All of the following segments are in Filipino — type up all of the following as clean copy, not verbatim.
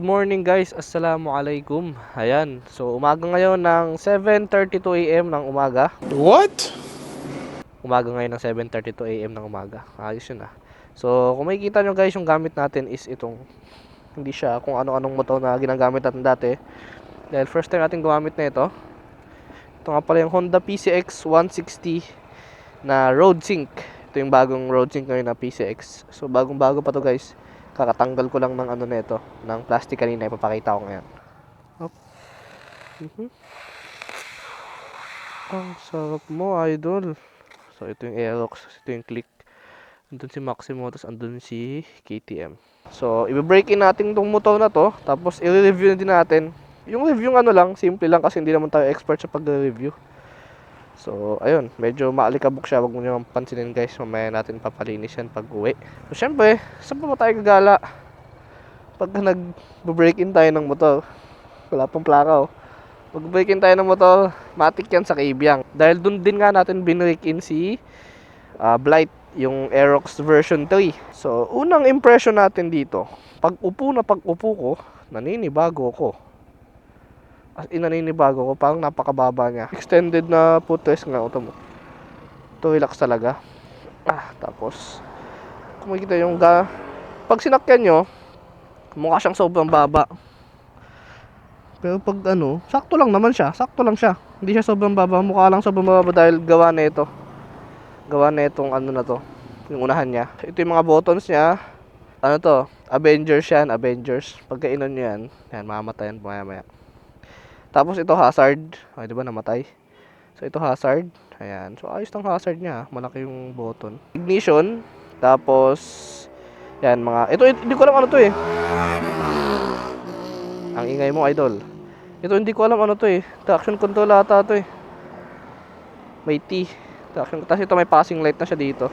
morning guys, assalamualaikum. Ayan, so umaga ngayon ng 7:32 AM ng umaga. What? Umaga ngayon ng 7:32 AM ng umaga. Ayos yun ah. So kung makikita nyo guys, yung gamit natin is itong, hindi siya kung ano-anong motor na ginagamit natin dati. Dahil first time natin gumamit na ito. Ito nga pala yung Honda PCX 160 na Road Sync. Ito yung bagong Road Sync ngayon na PCX. So bagong bago pa to guys. Kakatanggal ko lang ng ano nito, ng plastic kanina, ipapakita ko ngayon. Hop. Ang sarap mo, idol. So ito yung Aerox, ito yung click. Andun si Maximo, tapos andun si KTM. So i-break in natin tong motor na to, tapos i-review din natin. Yung review ano lang, simple lang kasi hindi naman tayo expert sa pag-review. So, ayun, medyo maalikabok siya. Wag mo nyo pansinin guys, mamaya natin papalinis yan pag uwi. So, syempre, saan pa ba tayo gagala? Pag nag-break in tayo ng motor, wala pang plaka oh. Mag-break in tayo ng motor, matik yan sa Kabyang. Dahil dun din nga natin binreak in si Blight, yung Aerox version 3. So, unang impression natin dito, pag upo ko, naninibago ko. As in, naninibago ko, parang napakababa niya. Extended na footrest nga, ito mo. Ito, relax talaga. Tapos, kung makikita yung pag sinakyan nyo, mukha siyang sobrang baba. Pero pag ano, sakto lang naman siya, sakto lang siya. Hindi siya sobrang baba, mukha lang sobrang baba dahil gawa na ito. Gawa na itong ano na to, yung unahan niya. Ito yung mga buttons niya. Ano to, Avengers yan, Avengers. Pagka inon nyo yan, mamatayan maya-maya. Tapos ito hazard. Ay, di ba namatay? So ito hazard. Ayan. So ayos ng hazard niya. Malaki yung button. Ignition. Tapos yan mga ito hindi ko alam ano to eh. Ang ingay mo, idol. Ito hindi ko alam ano to eh. Traction control ata to eh. May T. Traction. Tapos ito may passing light na siya dito.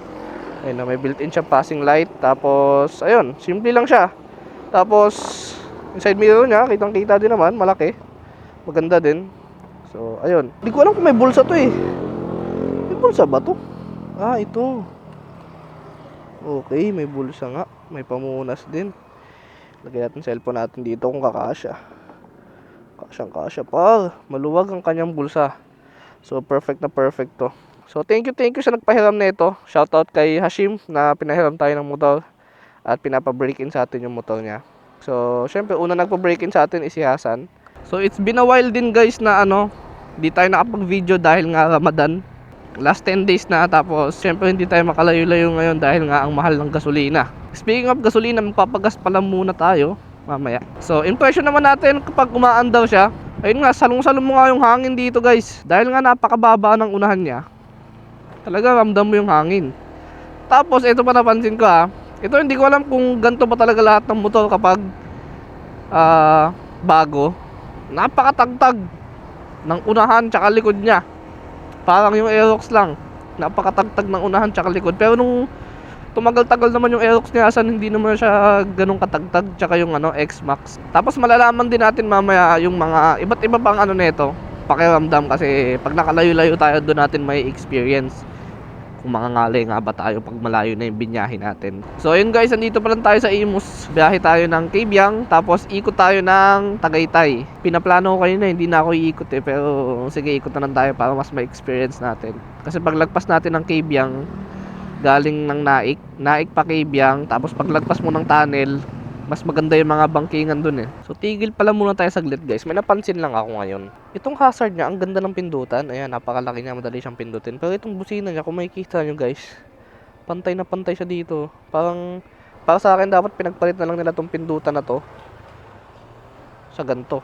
Ayun na, may built-in siya passing light. Tapos ayun, simple lang siya. Tapos yung side mirror niya, kitang-kita din naman, malaki. Maganda din. So, ayun. Hindi ko alam kung may bulsa to eh. May bulsa ba to? Ito. Okay, may bulsa nga. May pamunas din. Lagyan natin cellphone natin dito kung kakasya. Kasyang-kasya pa. Maluwag ang kanyang bulsa. So, perfect na perfect to. So, thank you sa nagpahiram na ito. Shoutout kay Hashim na pinahiram tayo ng motor. At pinapa-break in sa atin yung motor niya. So, syempre, una nagpa-break in sa atin is si Hasan. So it's been a while din guys na di tayo nakapag-video dahil nga Ramadan. Last 10 days na, tapos syempre hindi tayo makalayo-layo ngayon dahil nga ang mahal ng gasolina. Speaking of gasolina, magpapagas pala muna tayo mamaya. So impression naman natin kapag umaandaw siya. Ayun nga, salong-salong mo nga yung hangin dito guys. Dahil nga napakababa ng unahan niya, talaga ramdam mo yung hangin. Tapos ito pa napansin ko ito hindi ko alam kung ganito ba talaga lahat ng motor kapag bago. Napakatagtag ng unahan tsaka likod niya. Parang yung Aerox lang, napakatagtag ng unahan tsaka likod. Pero nung tumagal-tagal naman yung Aerox ni Hasan, hindi naman siya ganun katagtag. Tsaka yung X-Max. Tapos malalaman din natin mamaya yung mga iba't iba pang nito, pakiramdam. Kasi pag nakalayo-layo tayo, doon natin may experience kung mangangali nga ba tayo pag malayo na yung binyahe natin. So ayun guys, andito pa lang tayo sa Imus. Biyahe tayo ng Kabyang, tapos ikot tayo ng Tagaytay. Pinaplano ko kanina, hindi na ako iikot pero sige, ikot na lang tayo para mas ma-experience natin. Kasi paglagpas natin ng Kabyang, galing ng Naik pa Kabyang, tapos paglagpas mo ng tunnel, mas maganda yung mga bangkingan dun eh. So tigil pala muna tayo saglit guys. May napansin lang ako ngayon. Itong hazard niya, ang ganda ng pindutan. Ayan, napakalaki niya, madali siyang pindutin. Pero itong busina niya, kung makikita nyo guys, pantay na pantay siya dito. Para sa akin dapat pinagpalit na lang nila itong pindutan na to sa ganto.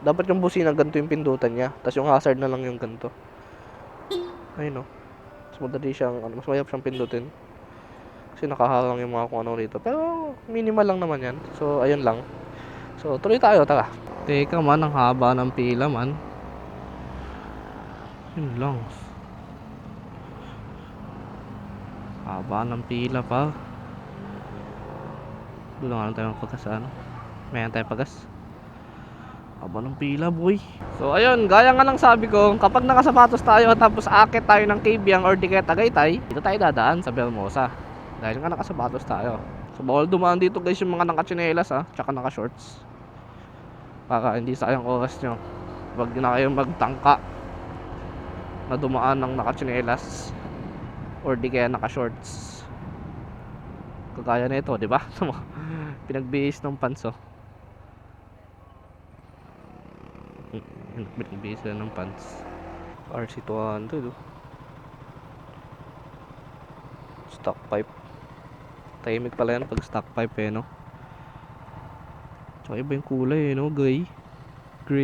Dapat yung busina ganto yung pindutan niya, tapos yung hazard na lang yung ganto. Ayun mas madali siyang mas mahirap siyang pindutin kasi nakaharang yung mga kung ano rito. Pero minimal lang naman yan. So ayun lang. So tuloy tayo, tara. Teka man, ang haba ng pila man. Yun lang, haba ng pila pa. Doon lang tayo magpagas Mayan tayo pagas. Haba ng pila boy. So ayun, gaya nga ng sabi ko, kapag nakasapatos tayo tapos akit tayo ng Kabyang or di kaya Tagaytay, dito tayo dadaan sa Bermosa. Dahil nga nakasapatos tayo. So bawal dumaan dito guys yung mga nakatsinelas tsaka naka-shorts. para hindi sayang oras nyo. Wag na kayong magtangka na dumaan ng nakatsinelas or di kaya naka-shorts. Kagaya na ito, di ba? Pinagbihis ng panso. Pinagbihis ng pants. RC200 oh. Stock pipe. Tahimik pala yan pag stock pipe eh, no? Tsaka iba yung kulay eh, no? Gray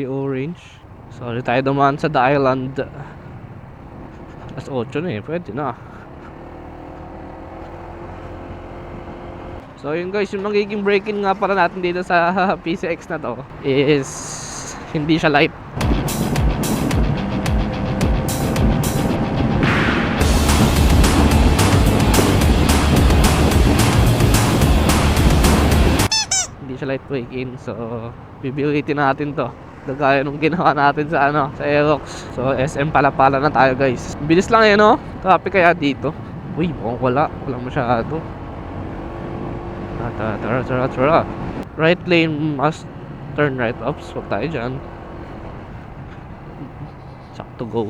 orange. Sorry tayo dumaan sa The Island. Alas 8 na eh, pwede na. So yun guys, yung magiging break-in nga pala natin dito sa PCX na to is hindi siya light. Hindi siya light break-in, so bibilitin natin to. Gagaya nung ginawa natin sa sa Aerox. So SM pala na tayo guys. Bilis lang eh, no? Traffic kaya dito. Uy, wala masyado. Tara. Right lane must turn right ups. Huwag tayo dyan. Sakto go.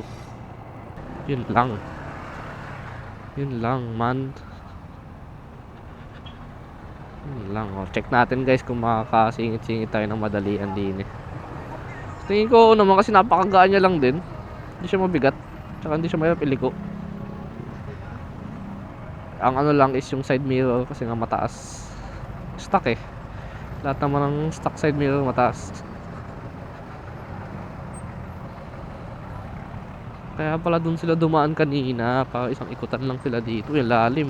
Yun lang man. Yun lang oh. Check natin guys kung makakasingit-singit tayo ng madalian din eh. Tingin ko naman kasi napakagaan niya lang din. Hindi siya mabigat. Tsaka hindi siya mahirap iliko. Ang ano lang is yung side mirror kasi nga mataas. Stock eh. Lahat naman ng stock side mirror mataas. Kaya pala dun sila dumaan kanina. Para isang ikutan lang sila dito. Yung lalim.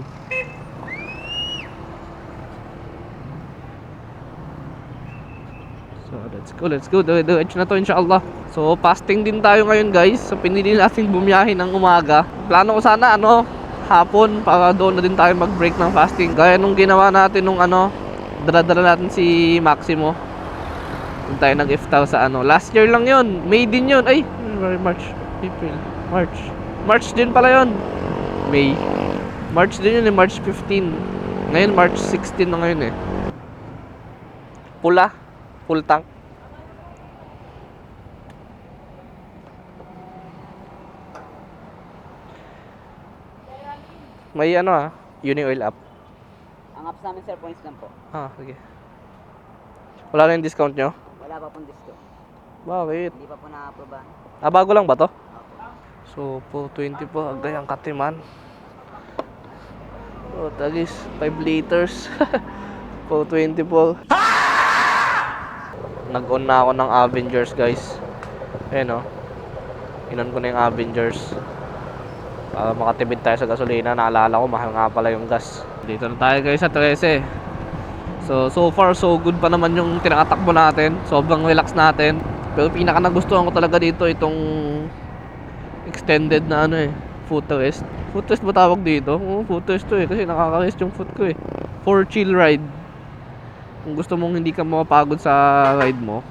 So let's go. Diretso na to inshallah. So fasting din tayo ngayon guys. So pinili natin bumiyahin ng umaga. Plano ko sana hapon para doon na din tayo mag-break ng fasting. Gaya nung ginawa natin nung dala natin si Maximo. Doon tayo nag-iftar sa last year lang yun. May din yun. Ay, March din pala yun. March din yun eh, March 15. Ngayon March 16 na ngayon eh. Full tank. May uni oil up. Ang apps namin sir, points lang po. Sige. Wala na yung discount nyo? Wala pa pong disco. Bakit? Hindi pa po na-aprobahan. Bago lang ba to? Okay. So, 420 po, agay ang katiman. So, tagis, 5 liters. 420 po. Nag-on na ako ng Avengers, guys. Ayan, inon ko na yung Avengers. Para makatipid tayo sa gasolina. Naalala ko, mahal nga pala yung gas. Dito na tayo, guys, sa 13. So far, so good pa naman yung tinakatakbo natin. Sobrang relax natin. Pero pinaka nagustuhan ko talaga dito itong extended na footrest. Footrest ba tawag dito? Oo, footrest to kasi nakaka-rest yung foot ko eh. For chill ride. Kung gusto mong hindi ka mapapagod sa ride mo.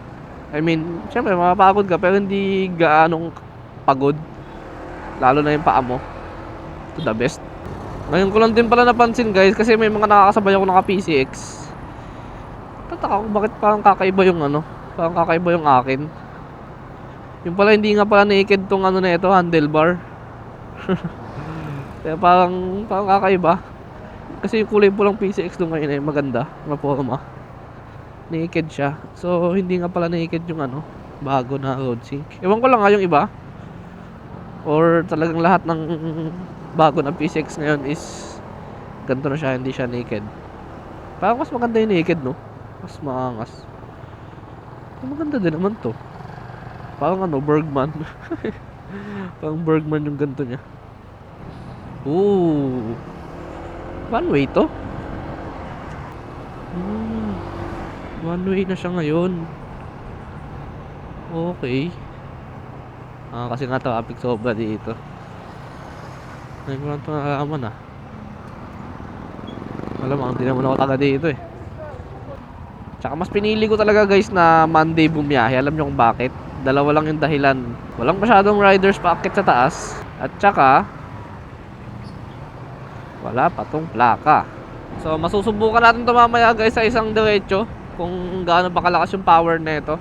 I mean, syempre mapapagod ka pero hindi gaanong pagod. Lalo na yung paa mo. To the best. Ngayon ko lang din pala napansin guys kasi may mga nakakasabay ako naka PCX. Tataka ko bakit parang kakaiba yung parang kakaiba yung akin. Yung pala hindi nga pala naked tong na ito, handlebar. Kaya parang kakaiba. Kasi yung kulay pulang PCX doon ngayon ay maganda, maporma. Naked siya. So hindi nga pala naked yung bago na road sync. Ewan ko lang nga yung iba. Or talagang lahat ng bago na PCX ngayon is ganito na siya, hindi siya naked. Parang mas maganda yung naked, no? Mas maangas. Maganda din naman to. Parang Bergman. Parang Bergman yung ganito niya. Ooh. One way to? One way na siya ngayon. Okay. Kasi nga traffic sobra dito. Ngayon ko lang ito nakakaman Malamang hindi naman ako taga dito eh. Tsaka mas pinili ko talaga guys na Monday bumiyahe. Alam nyo kung bakit? Dalawa lang yung dahilan. Walang masyadong riders paakyat sa taas. At tsaka wala pa tong plaka. So masusubukan natin ito mamaya guys sa isang diretso. Kung gaano ba kalakas yung power na ito.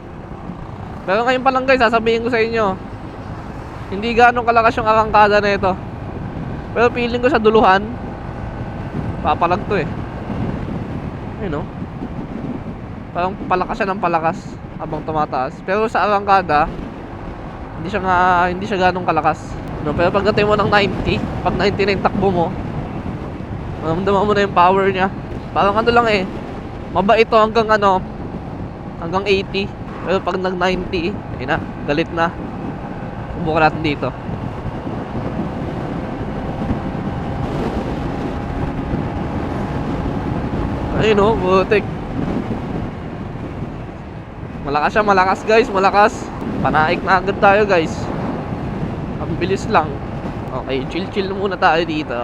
Pero ngayon pa lang guys, sasabihin ko sa inyo, hindi gaano kalakas yung arangkada na ito. Pero feeling ko sa duluhan, papalag to eh. Ayun, no? Parang palakas siya ng palakas habang tumataas. Pero sa arangkada, hindi siya ganong kalakas. No, pero pagdating mo ng 90, pag 90 na yung takbo mo, maramdaman mo na yung power niya. Parang ano lang eh, mabait to hanggang hanggang 80. Pero pag nag 90, ayun na, galit na. Subukan natin dito. Ayun oh, butik. Malakas siya, malakas guys, malakas. Panaik na agad tayo guys. Ang bilis lang. Okay, chill muna tayo dito.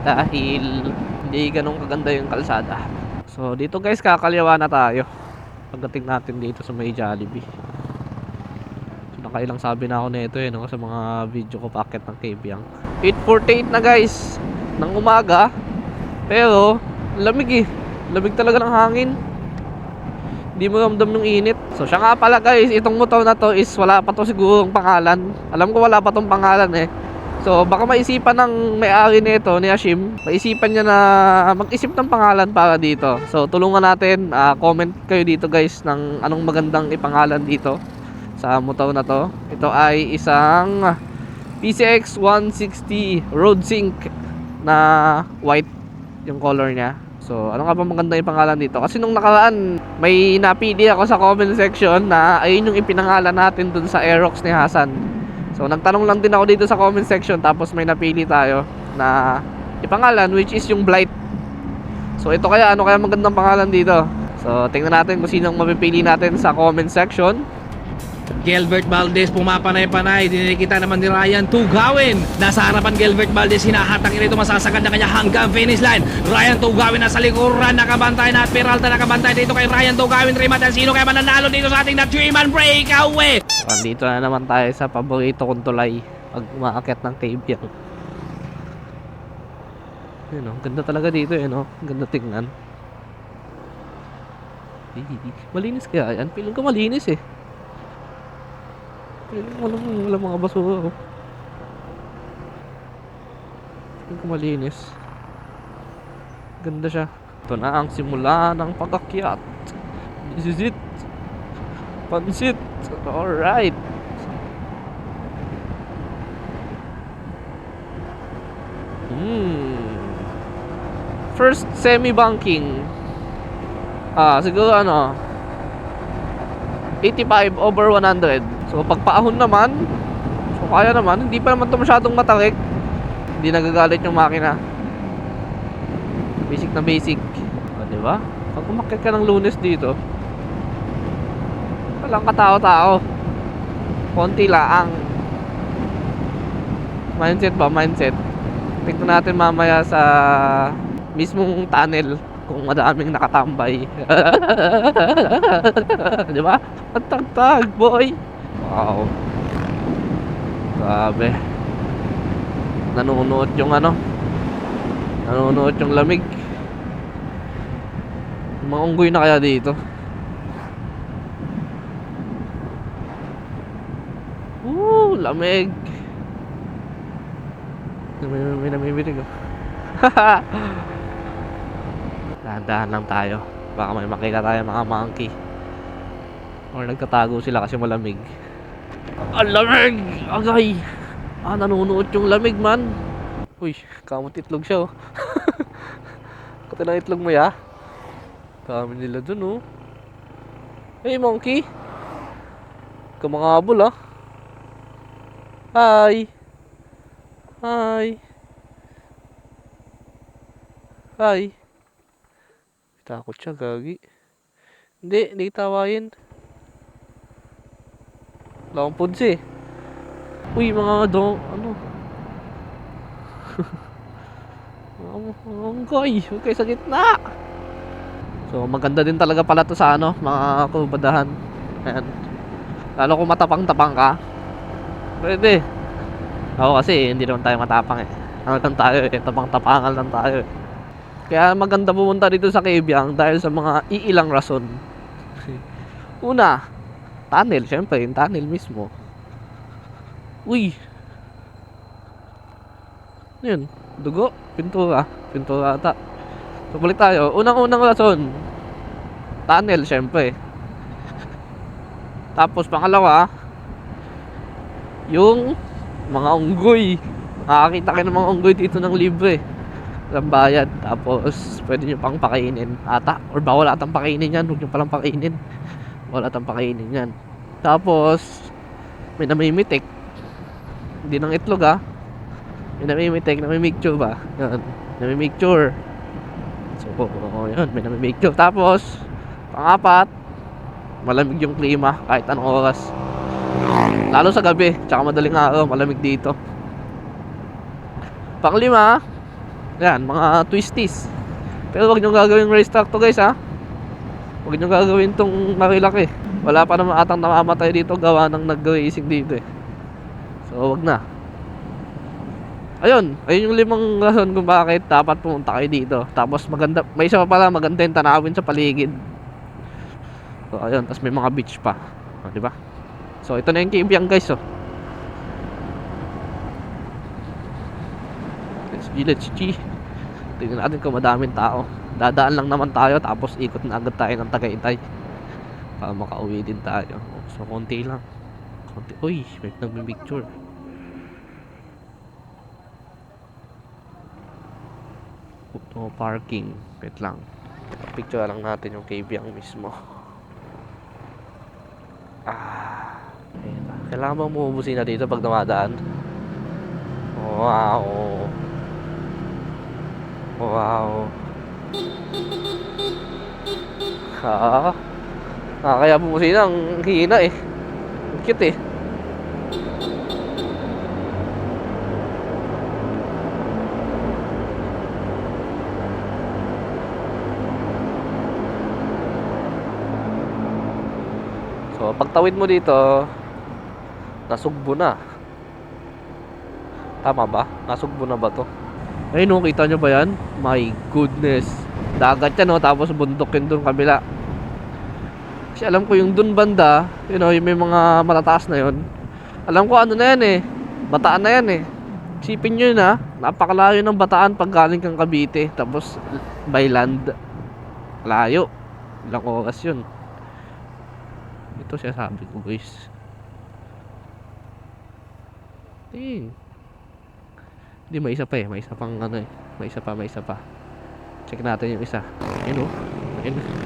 Dahil hindi ganun kaganda yung kalsada. So dito guys, kakaliwa na tayo. Pagdating natin dito sa may Jollibee. So nakailang sabi na ako nito no, sa mga video ko packet ng Kabyang. 8:48 na guys ng umaga. Pero lamig eh. Lamig talaga ng hangin. Hindi mo ramdam yung init. So siya nga pala guys, itong motor na to is wala pa to sigurong pangalan. Alam ko wala pa tong pangalan eh. So baka maisipan ng may-ari nito ni Hashim, maisipan niya na mag-isip ng pangalan para dito. So tulungan natin, comment kayo dito guys ng anong magandang ipangalan dito sa motor na to. Ito ay isang PCX 160 Road Sync na white yung color niya. So, ano nga ba maganda yung pangalan dito? Kasi nung nakaraan, may napili ako sa comment section na ayun yung ipinangalan natin dun sa Aerox ni Hasan. So, nagtanong lang din ako dito sa comment section, tapos may napili tayo na ipangalan, which is yung Blight. So, ito kaya, ano kaya magandang pangalan dito? So, tingnan natin kung sinong mapipili natin sa comment section. Gilbert Valdez pumapanay-panay, dinikita naman ni Ryan Tugawin. Nasa harapan Gilbert Valdez, hinahatang ito, masasagad na kanya hanggang finish line. Ryan Tugawin nasa likuran, nakabantay na at Peralta nakabantay dito kay Ryan Tugawin. Rimat, sino kaya mananalo dito sa ating na 3-man breakaway? Dito na naman tayo sa paborito kong tulay pag umaakyat ng Kabyang. Yun o, ganda talaga dito eh no, ganda tingnan. Malinis kaya yan? Feeling ko malinis eh. Wala mga basura. Hindi ko malinis. Ganda siya. Ito na ang simula ng pag-akyat. This is it. Pansit. Alright. First semi-banking. Siguro 85 over 100. So pagpaahon naman, so kaya naman, hindi pa naman ito masyadong matarik. Hindi nagagalit yung makina. Basic na basic. Diba? Pag umakyat ka ng Lunes dito, walang katao-tao. Konti laang. Mindset ba? Mindset. Tingnan natin mamaya sa mismong tunnel kung madaming nakatambay. Diba? Tag-tag, boy! Wow. Grabe. Nanunuot yung Nanunuot yung lamig. Mga unggoy na kaya dito. Lamig. May namimilig oh. Dahan-dahan lang tayo. Baka may makita tayo mga monkey. Or nagtatago sila kasi malamig. Ang lamig! Agay! Nanunuot yung lamig man. Uy, kamot itlog siya oh. Kati ng itlog mo ya. Dami nila dun oh. Hey monkey! Kamangabol ah. Hi! Hi! Hi! Takot siya, gagi. Hindi tawain. Wala akong puds eh. Uy, mga Anggoy, huwag kayo sa gitna. So, maganda din talaga pala to sa mga kubadahan. Ayan. Lalo kung matapang-tapang ka. Pwede. Ako kasi, hindi naman tayo matapang eh. Ano lang tayo eh, tapang-tapangan lang tayo eh. Kaya maganda pumunta dito sa Kabyang dahil sa mga iilang rason. Una, Tunnel, syempre, yung tunnel mismo. Uy! Ano yun? Dugo? Pintura? Pintura ata. So, balik tayo. Unang-unang rason. Tunnel, syempre. Tapos, pangalawa, yung mga unggoy. Nakakita kayo ng mga unggoy dito ng libre. Walang bayad. Tapos, pwede nyo pang pakainin. Ata. Or bawal atang pakainin yan. Huwag nyo palang pakainin. Bawal atang pakainin yan. Tapos, may namimitik. Hindi ng itlog ah. May namimitik, namimicture ba? Yan. Namimicture. So, yun. May namimicture. Tapos, pang-apat, malamig yung klima kahit anong oras. Lalo sa gabi. Tsaka madaling araw, malamig dito. Pang-lima, yan, mga twisties. Pero wag nyo gagawin racetrack to guys ha. Wag nyo gagawin tong marilaki. Wala pa naman atang namamatay dito gawa ng nag-racing dito eh. So wag na. Ayun yung 5 rason kung bakit dapat pumunta kayo dito. Tapos maganda, may isa pa pala, maganda yung tanawin sa paligid. So ayun, tapos may mga beach pa. O, di ba? So ito na yung Kibyang guys oh. Let's G. Tingnan natin kung madaming tao. Dadaan lang naman tayo tapos ikot na agad tayo ng Tagaytay para makauwi din tayo. So konti lang. Konti. Uy, may nagme-picture. No parking. Wait lang. Picture lang natin yung Kibyang mismo. Ayan na. Kailangan bang umuubusin na dito pag dumadaan? Wow. Wow. Kaya bumusin ang hina eh. Ang cute eh. So, pagtawid mo dito, nasugbo na. Tama ba? Nasugbo na ba to? Ayun no, kita nyo ba yan? My goodness. Dagat yan no, tapos bundok yun dun kabila. Kasi alam ko yung dun banda, you know, yung may mga matataas na yun. Alam ko ano na yan eh. Bataan na yan eh. Isipin nyo yun ha, napakalayo ng Bataan pag galing kang Cavite. Tapos by land. Layo. Ilang oras yun. Ito siya sabi ko guys. Hindi, may isa pa eh. May isa pang ano eh. May isa pa. Check natin yung isa. Ayun o.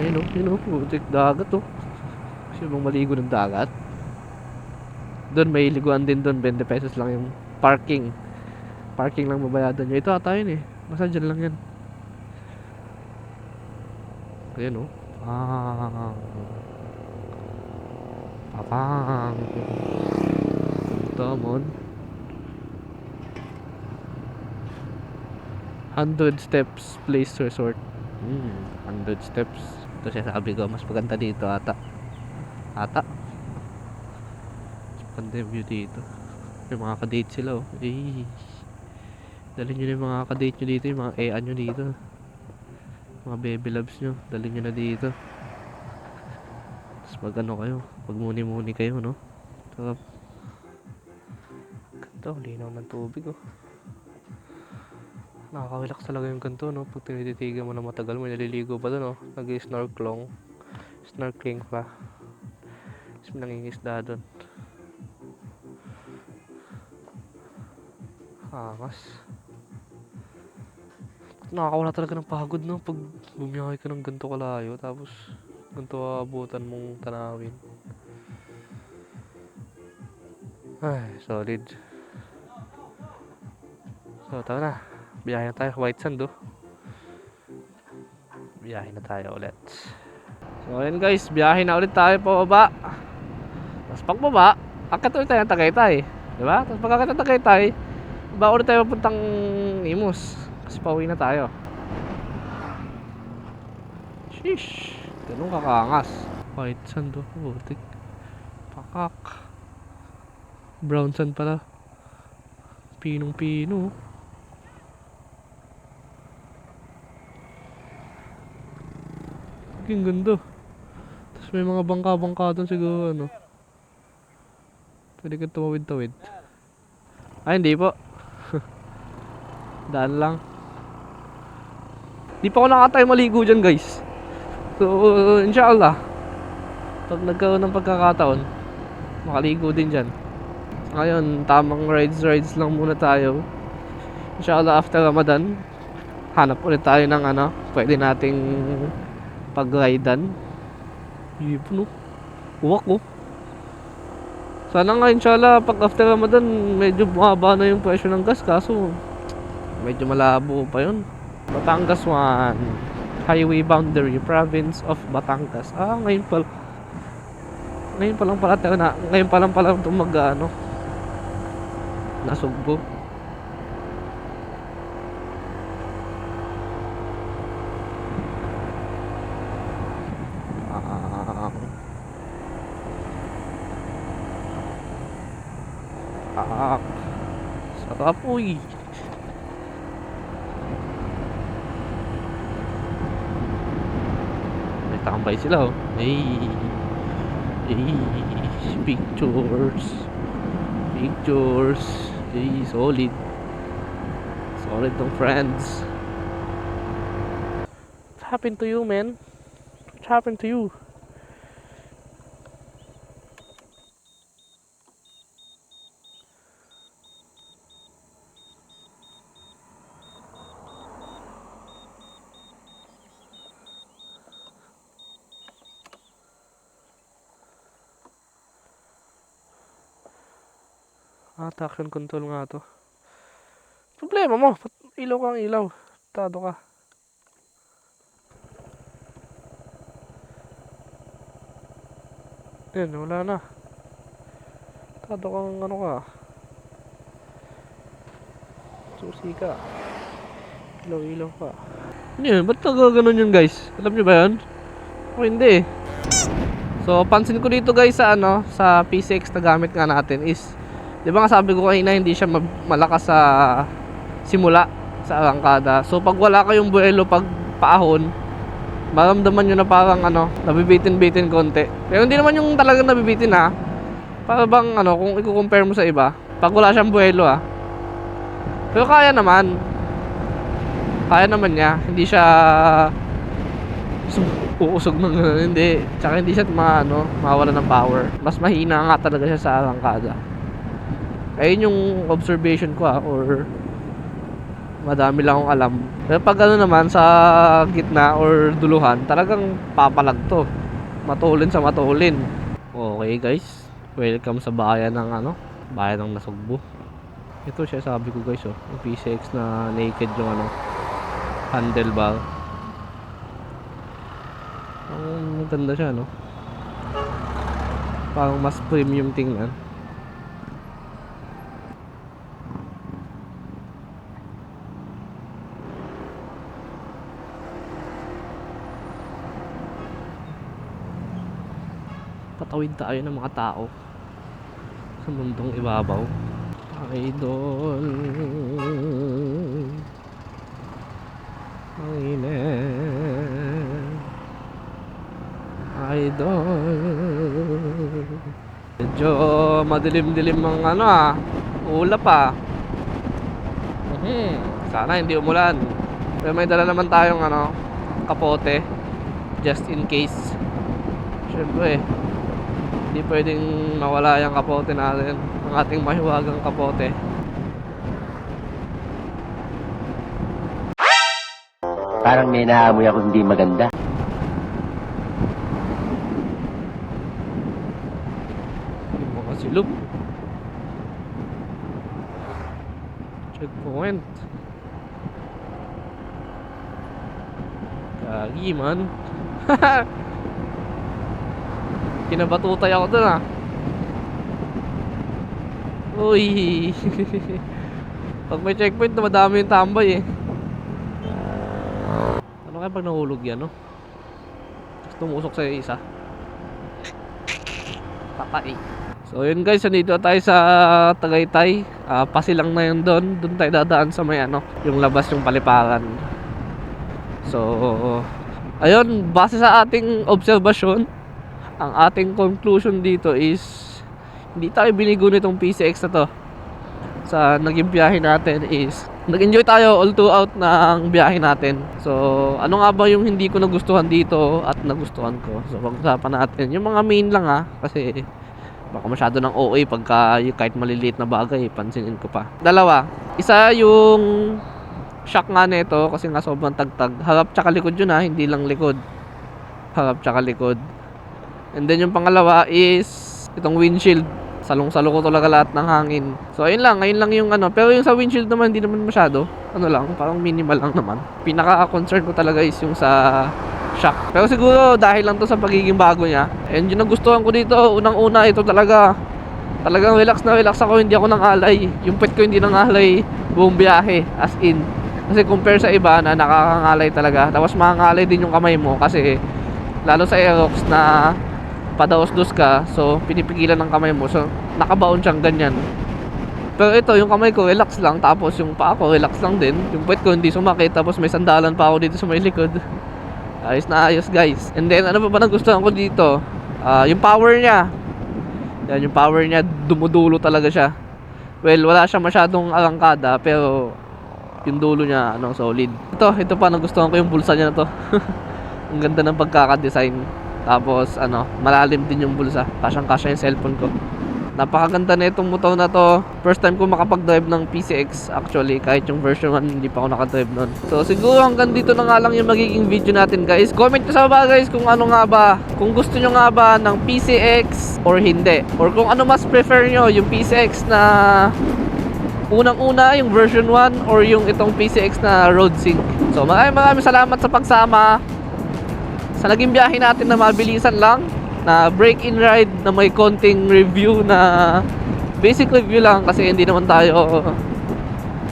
Ayun o. Putik dagat o. Kasi bang maligo ng dagat. Doon may liguan din doon. 20 pesos lang yung parking. Parking lang mabayadan nyo. Ito ata yun eh. Basta dyan lang yan. Ayun o. Papang. Ito mon. 100 steps place resort. 100 steps. Ito siya sabi ko, mas maganda dito ata. Maganda yung view dito. May mga kadate sila oh. Dalhin nyo na yung mga kadate nyo dito. Yung mga EA nyo dito. Mga baby loves nyo. Dalhin nyo na dito. Tapos mag ano kayo. Pag muni kayo no. Sarap. Ganda. Linaw ng tubig oh. Nakaka-relax talaga yung ganito, no? Pag tinititigan mo na matagal, may naliligo pa doon, no? Snorkeling pa. Tapos may nangingisda doon. Angas. Nakakawala talaga ng pagod, no? Pag bumiyahe ka ng ganito kalayo, tapos ganito abutan mong tanawin. Ay, solid. So, tama na. Biyahe na tayo, White Sand oh. Biyahe na tayo ulit. So ayun guys, biyahe na ulit tayo pababa. Tapos pagbaba, akit ulit tayo ng Tagaytay, diba? Tapos pagkakit ng Tagaytay, baba ulit tayo papuntang Imus. Kasi pauwi na tayo. Sheesh, ganun kakaangas. White Sand oh, butik. Pakak. Brown sand pala. Pinong-pino. Ang ganda. Tapos may mga bangka-bangka doon siguro ano. Pwede ka tumawid-tawid. Ay, hindi po. Daan lang. Di pa ako nakatay maligo dyan, guys. So, inshallah, pag nagkaroon ng pagkakataon, makaligo din dyan. Ngayon, tamang rides lang muna tayo. Inshallah, after Ramadan, hanap ulit tayo ng pwede nating pag-ridean. Yun, uwak ko. Sana nga, inshallah, pag after Ramadan, medyo bumaba na yung presyo ng gas. Kaso, medyo malabo pa yun. Batangas 1, highway boundary, province of Batangas. Ngayon pa lang pala tayo ngayon pa lang pala ito nasugbo. Sarap, uy. May tambay sila, oh. Hey, pictures. Hey, solid tong friends. What happened to you, man? What happened to you? Traction control nga to. Problema mo, ilaw kang ilaw. Tado ka. Yan, wala na. Tado kang ka. Susi ka. Ilaw ka. Ano yun? Ba't nagaganon yun, guys? Alam nyo ba yun? O hindi eh. So, pansin ko dito, guys, sa PCX na gamit nga natin is, di ba nga sabi ko kanina, hindi siya malakas sa simula sa arangkada. So pag wala kayong buwelo pag paahon, maramdaman nyo na parang nabibitin-bitin konti. Pero hindi naman yung talagang nabibitin ha. Para bang kung i-compare mo sa iba, pag wala siyang buwelo ha. Pero kaya naman niya. Hindi siya uusog ng hindi. Tsaka hindi siya mawala ng power. Mas mahina nga talaga siya sa arangkada. Ayun yung observation ko or madami lang akong alam. Pero pag naman sa gitna or duluhan, talagang papalag to. Matulin sa matulin. Okay guys, welcome sa bayan ng bayan ng Nasugbu. Ito siya sabi ko guys, yung PCX na naked yung handlebar. Ang ganda siya, parang mas premium tingnan. Patawid tayo ng mga tao sa mundong ibabaw. Idol, medyo madilim-dilim ang ulap sana hindi umulan. Pero may dala naman tayong kapote just in case. Syempre hindi pwedeng mawala yung kapote natin, ang ating mahiwagang kapote. Parang may naamoy ako hindi maganda. Yung mga silog. Checkpoint. Kagi man. Kinabatutay ako dun Uy. Pag may checkpoint madami yung tambay Ano kaya pag nahulog yan Tapos tumusok sa isa patay. So yun guys, nandito tayo sa Tagaytay. Pasilang na yun doon tayo dadaan sa may yung labas yung paliparan. So ayun, base sa ating obserbasyon, ang ating conclusion dito is hindi tayo binigo nitong PCX na to. Sa naging biyahe natin is nag-enjoy tayo all throughout ng biyahe natin. So, ano nga ba yung hindi ko nagustuhan dito at nagustuhan ko? So, pag-usapan natin. Yung mga main lang kasi baka masyado ng OA pagka yung kahit maliliit na bagay, pansinin ko pa. Dalawa. Isa yung shock nga nito kasi nga sobrang tagtag. Harap tsaka likod yun hindi lang likod. Harap tsaka likod. And then yung pangalawa is itong windshield. Salong-salo ko talaga lahat ng hangin. So ayun lang, ngayon lang yung pero yung sa windshield naman hindi naman masyado. Parang minimal lang naman. Pinaka-concern ko talaga is yung sa shock. Pero siguro dahil lang to sa pagiging bago niya. And yung nagustuhan ko dito, unang-una ito talagang relax na relax ako, hindi ako nangalay. Yung pet ko hindi nangalay buong biyahe, as in. Kasi compare sa iba na nakakangalay talaga. Tapos makangalay din yung kamay mo kasi lalo sa Aerox na padaos-dos ka, so pinipigilan ng kamay mo, so nakabaon siyang ganyan. Pero ito, yung kamay ko relax lang, tapos yung paa ko relax lang din, yung puwet ko hindi sumakit, tapos may sandalan pa ako dito sa may likod. Ayos na ayos guys. And then ano pa ba nagustuhan ko dito, yung power niya. Yan, yung power niya dumudulo talaga siya. Well, wala siya masyadong arangkada, pero yung dulo niya solid. Ito pa nagustuhan ko yung bulsa niya na to. Ang ganda ng pagkaka-design. Tapos malalim din yung bulsa. Kasyang-kasya yung cellphone ko. Napakaganda na itong motor na to. First time ko makapag-drive ng PCX actually. Kahit yung version 1 hindi pa ako nakadrive nun. So siguro hanggang dito na nga lang yung magiging video natin guys. Comment nyo sa baba guys kung ano nga ba. Kung gusto nyo nga ba ng PCX or hindi. Or kung ano mas prefer nyo. Yung PCX na unang-una, yung version 1, or yung itong PCX na road sync. So maraming salamat sa pagsama sa naging biyahe natin na mabilisan lang, na break-in ride na may konting review, na basic review lang kasi hindi naman tayo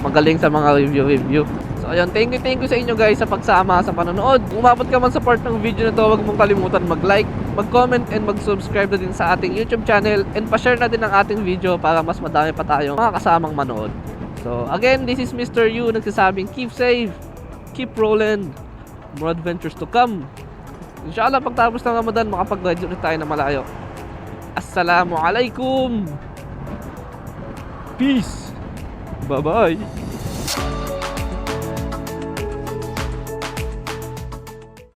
magaling sa mga review. So ayun, thank you sa inyo guys sa pagsama sa panonood. Kung umabot ka man sa part ng video na to, huwag mong kalimutan mag-like, mag-comment, and mag-subscribe na din sa ating YouTube channel, and pa-share na din ang ating video para mas madami pa tayong mga kasamang manood. So again, this is Mr. Yu nagsasabing keep safe, keep rolling, more adventures to come. Inshallah pagtapos ng Ramadan makapag-ride ulit tayo na malayo. Assalamualaikum. Peace. Bye-bye.